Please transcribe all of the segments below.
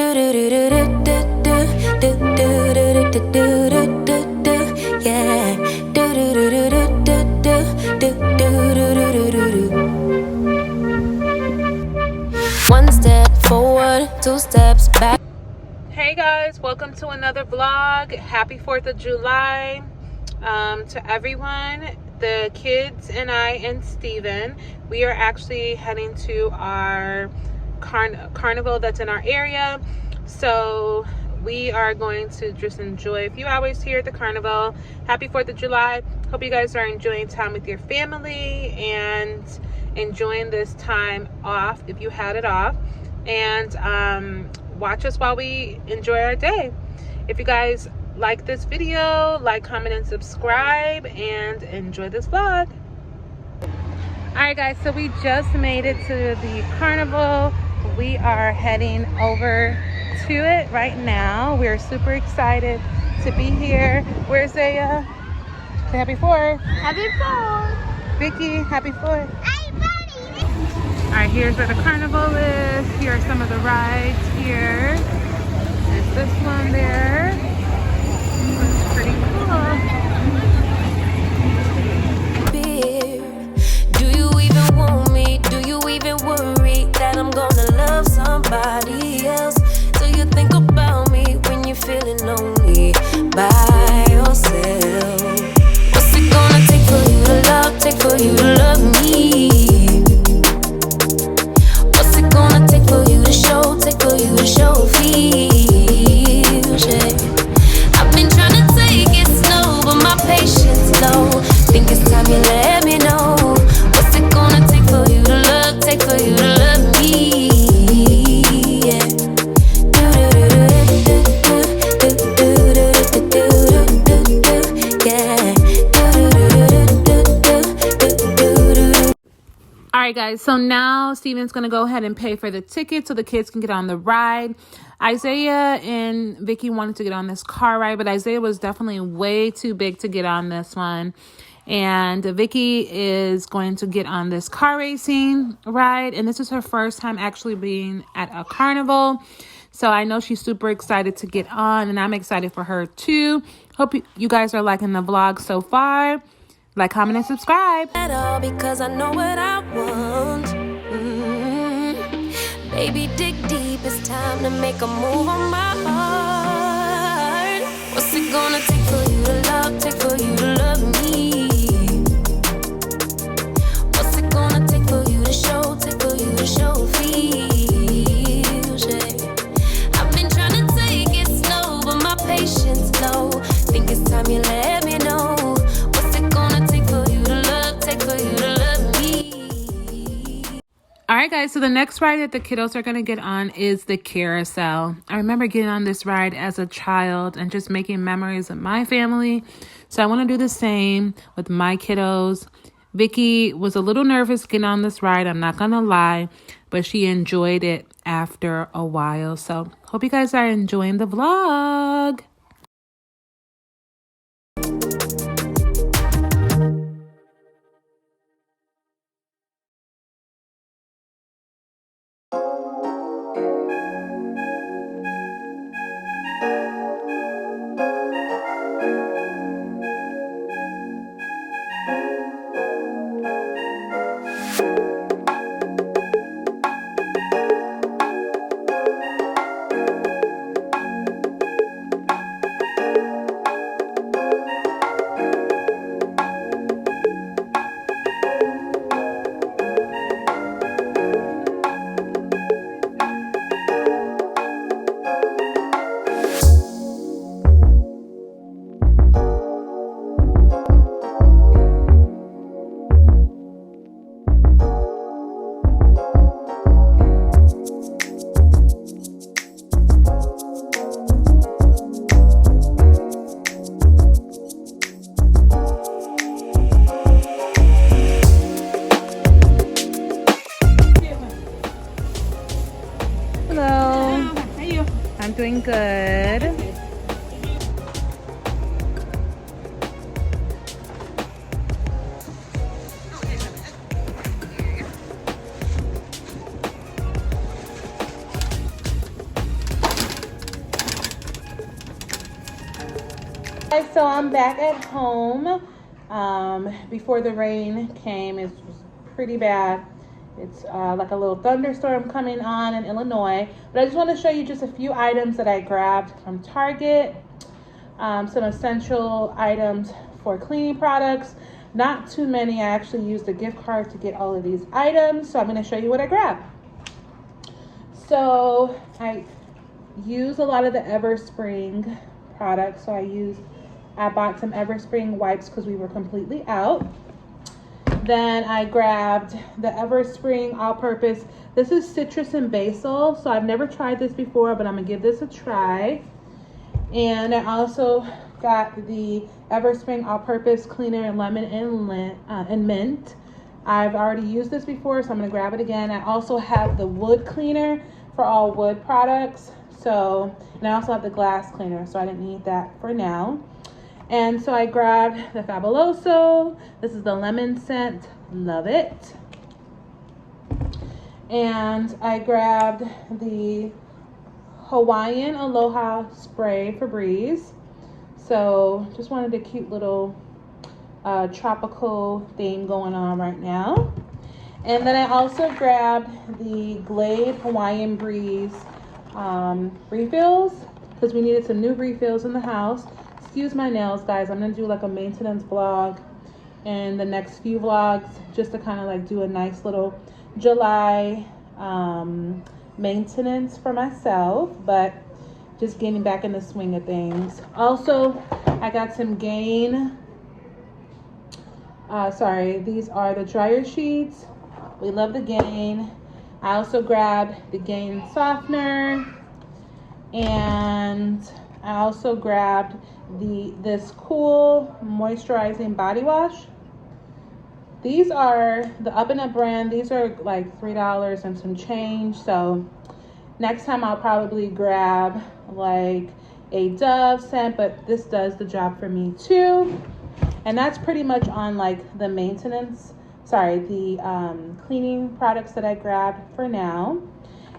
One step forward, 2 steps back. Hey guys, welcome to another vlog. Happy 4th of July to everyone. The kids and I and Steven, we are actually heading to our carnival that's in our area. So we are going to just enjoy a few hours here at the carnival. Happy 4th of July. Hope you guys are enjoying time with your family and enjoying this time off if you had it off. And watch us while we enjoy our day. If you guys like this video, like, comment, and subscribe, and enjoy this vlog. Alright guys, so we just made it to the carnival. We are heading over to it right now. We're super excited to be here. Where's Zaya? Say happy 4th. Happy 4th. Vicky, happy 4th. Hey, buddy. Alright, here's where the carnival is. Here are some of the rides here. There's this one there. It's pretty cool. Do you even want me? Do you even worry that I'm gonna love somebody else? Do you think about me when you're feeling lonely by yourself? What's it gonna take for you to love? Take for you to love me? What's it gonna take for you to show? Take for you to show feels, yeah. I've been trying to take it slow, but my patience low. Think it's time you let me know. What's it gonna take for you to love? Take for you to love me, yeah. Alright guys, so now Steven's gonna go ahead and pay for the ticket so the kids can get on the ride. Isaiah and Vicky wanted to get on this car ride, but Isaiah was definitely way too big to get on this one. And Vicky is going to get on this car racing ride, and this is her first time actually being at a carnival. So I know she's super excited to get on, and I'm excited for her too. Hope you guys are liking the vlog so far. Like, comment, and subscribe. At all, because I know what I want. Baby, dig deep. It's time to make a move on my heart. What's it gonna take for you to love? Take for you to love me? What's it gonna take for you to show? Take for you to show feels, yeah. I've been trying to take it slow, but my patience low. Think it's time you let me know. Alright guys, so the next ride that the kiddos are going to get on is the carousel. I remember getting on this ride as a child and just making memories with my family. So I want to do the same with my kiddos. Vicky was a little nervous getting on this ride, I'm not going to lie, but she enjoyed it after a while. So hope you guys are enjoying the vlog. I'm doing good. Guys, so I'm back at home. Before the rain came, it was pretty bad. It's like a little thunderstorm coming on in Illinois. But I just want to show you just a few items that I grabbed from Target. Some essential items for cleaning products. Not too many. I actually used a gift card to get all of these items. So I'm going to show you what I grabbed. So I use a lot of the Everspring products. So I bought some Everspring wipes because we were completely out. Then I grabbed the Everspring all-purpose. This is citrus and basil. So I've never tried this before, but I'm gonna give this a try. And I also got the Everspring all-purpose cleaner in lemon and mint. I've already used this before, so I'm gonna grab it again. I also have the wood cleaner for all wood products. So, and I also have the glass cleaner, so I didn't need that for now. And so I grabbed the Fabuloso. This is the lemon scent. Love it. And I grabbed the Hawaiian Aloha Spray Febreze. So just wanted a cute little tropical theme going on right now. And then I also grabbed the Glade Hawaiian Breeze refills because we needed some new refills in the house. Excuse my nails, guys. I'm gonna do like a maintenance vlog in the next few vlogs just to kind of like do a nice little July maintenance for myself, but just getting back in the swing of things. Also, I got some Gain. These are the dryer sheets. We love the Gain. I also grabbed the Gain softener, and I also grabbed this cool moisturizing body wash. These are the Up and Up brand. These are like $3 and some change. So next time I'll probably grab like a Dove scent, but this does the job for me too. And that's pretty much on like the cleaning products that I grabbed for now.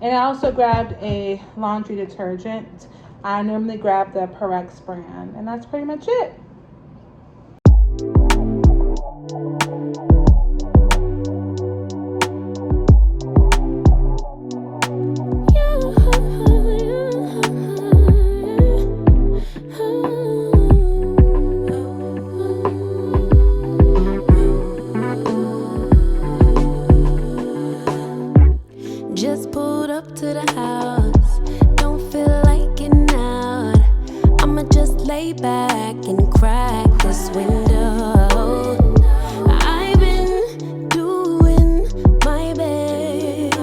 And I also grabbed a laundry detergent. I normally grab the Purex brand, and that's pretty much it. Just pulled up to the house. Don't feel like getting out. I'ma just lay back and crack this window. I've been doing my best,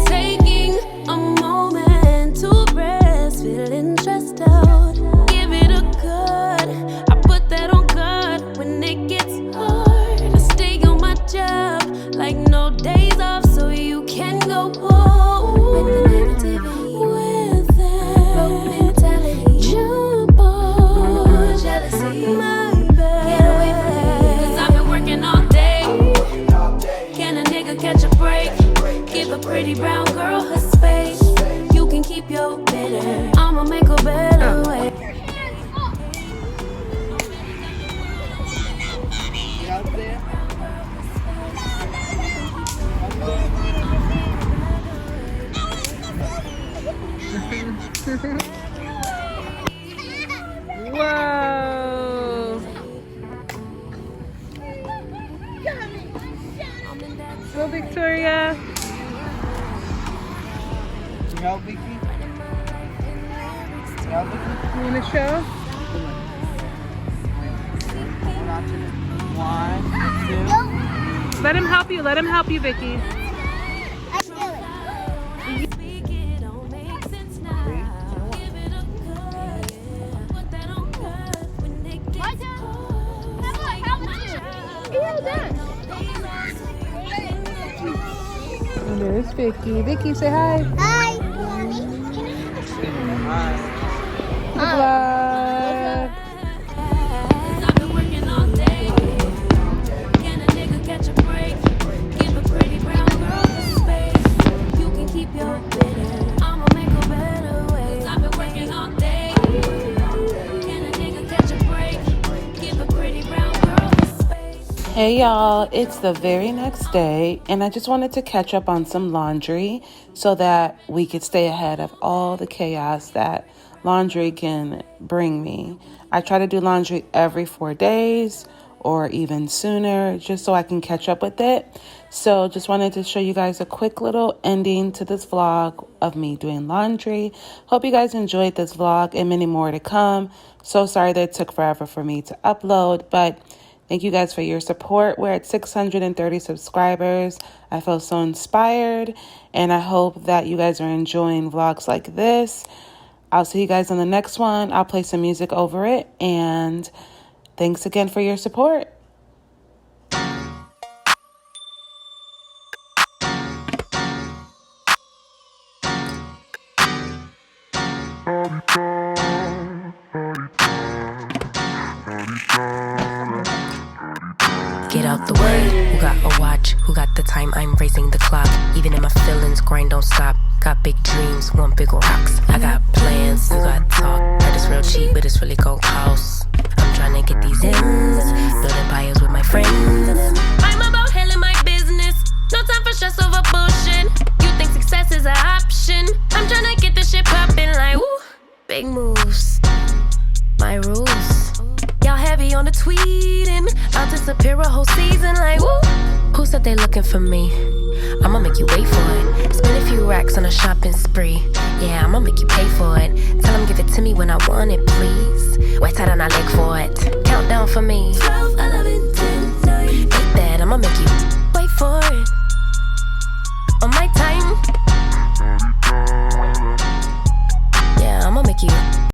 taking a moment to rest, feeling stressed out. Give it a good. I put that on God when it gets hard. I stay on my job like no days off, so you can go home with the negativity, with that broke mentality. Jump on jealousy, my bad. Get away from me, 'cause I've been working all day. Can a nigga catch a break? Give a pretty brown girl her space. You can keep your bitter, I'ma make a better way. Whoa. Go, Victoria. Go, Vicky. Go, Vicky. You want to show? Hold on to it. 1, 2. Let him help you. Let him help you, Vicky. I feel it. My turn. How about you? You're done. And there's Vicky. Vicky, say hi. Hi. Good vlog. I'ma make a better way. I've been working all day. Can a nigga Hey y'all, it's the very next day, and I just wanted to catch up on some laundry so that we could stay ahead of all the chaos that laundry can bring me. I try to do laundry every 4 days or even sooner just so I can catch up with it. So just wanted to show you guys a quick little ending to this vlog of me doing laundry. Hope you guys enjoyed this vlog and many more to come. So sorry that it took forever for me to upload, but thank you guys for your support. We're at 630 subscribers. I feel so inspired, and I hope that you guys are enjoying vlogs like this. I'll see you guys on the next one. I'll play some music over it, and thanks again for your support. Get out the way. Who got a watch? Who got the time? I'm raising the clock. Even in my feelings, grind don't stop. Got big dreams, want big rocks. I got plans, you got talk. Heard it's real cheap, but it's really gon' cost. I'm tryna get these ends, building empires with my friends. I'm about handling my business. No time for stress over bullshit. You think success is an option? I'm tryna get this shit poppin' like woo. Big moves, my rules. Y'all heavy on the tweeting. I'll disappear a whole season like woo. Who said they looking for me? I'ma make you wait for it. Spend a few racks on a shopping spree. Yeah, I'ma make you pay for it. Tell them give it to me when I want it, please. Wait tight on our leg for it. Countdown for me. 12, 11, 10, 9. Hit that, I'ma make you wait for it. On my time. Yeah, I'ma make you